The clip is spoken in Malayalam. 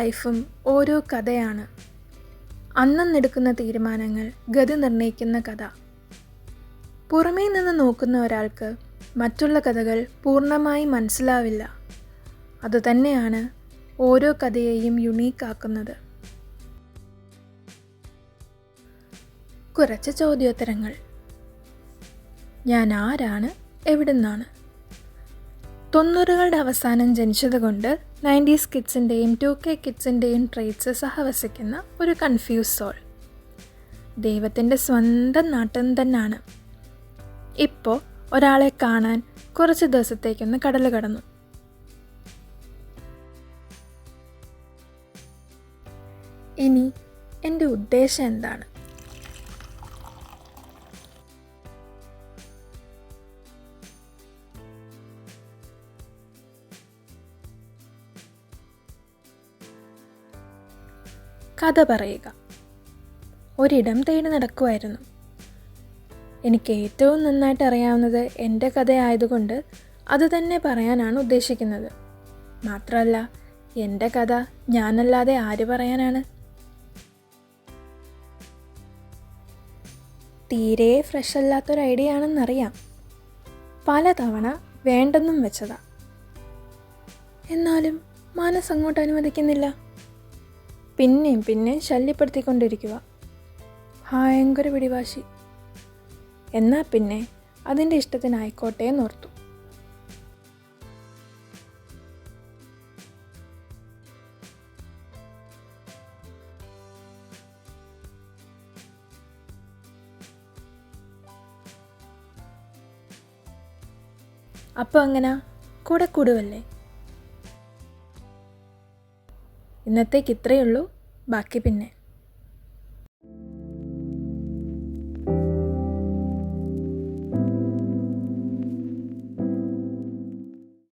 ലൈഫും ഓരോ കഥയാണ്. അന്നെടുക്കുന്ന തീരുമാനങ്ങൾ ഗതി നിർണ്ണയിക്കുന്ന കഥ. പുറമേ നിന്ന് നോക്കുന്ന ഒരാൾക്ക് മറ്റുള്ള കഥകൾ പൂർണ്ണമായി മനസ്സിലാവില്ല. അതുതന്നെയാണ് ഓരോ കഥയെയും യുണീക്കാക്കുന്നത്. കുറച്ച് ചോദ്യോത്തരങ്ങൾ. ഞാൻ ആരാണ്, എവിടുന്നാണ്? 90കളുടെ അവസാനം ജനിച്ചതുകൊണ്ട് 90s കിഡ്സിൻ്റെയും 2K കിഡ്സിൻ്റെയും ട്രേറ്റ്സ് സഹവസിക്കുന്ന ഒരു കൺഫ്യൂസ് സോൾ. ദൈവത്തിൻ്റെ സ്വന്തം നാട്ടിൽ തന്നെയാണ്. ഇപ്പോൾ ഒരാളെ കാണാൻ കുറച്ച് ദിവസത്തേക്കൊന്ന് കടൽ കടന്നു. ഇനി എൻ്റെ ഉദ്ദേശം എന്താണ്? കഥ പറയുക. ഒരിടം തേടി നടക്കുമായിരുന്നു. എനിക്ക് ഏറ്റവും നന്നായിട്ട് അറിയാവുന്നത് എൻ്റെ കഥയായതുകൊണ്ട് അത് തന്നെ പറയാനാണ് ഉദ്ദേശിക്കുന്നത്. മാത്രമല്ല, എൻ്റെ കഥ ഞാനല്ലാതെ ആര് പറയാനാണ്? തീരെ ഫ്രഷ് അല്ലാത്തൊരു ഐഡിയ ആണെന്നറിയാം. പലതവണ വേണ്ടെന്നും വെച്ചതാ. എന്നാലും മനസ്സങ്ങോട്ട് അനുവദിക്കുന്നില്ല. പിന്നെയും ശല്യപ്പെടുത്തിക്കൊണ്ടിരിക്കുക. ഭയങ്കര പിടിവാശി. എന്നാൽ പിന്നെ അതിൻ്റെ ഇഷ്ടത്തിനായിക്കോട്ടെ എന്നോർത്തു. അപ്പോൾ അങ്ങനെ കൂടെ കൂടുവല്ലേ? ഇന്നത്തേക്ക് ഇത്രയേ ഉള്ളൂ. ബാക്കി പിന്നെ.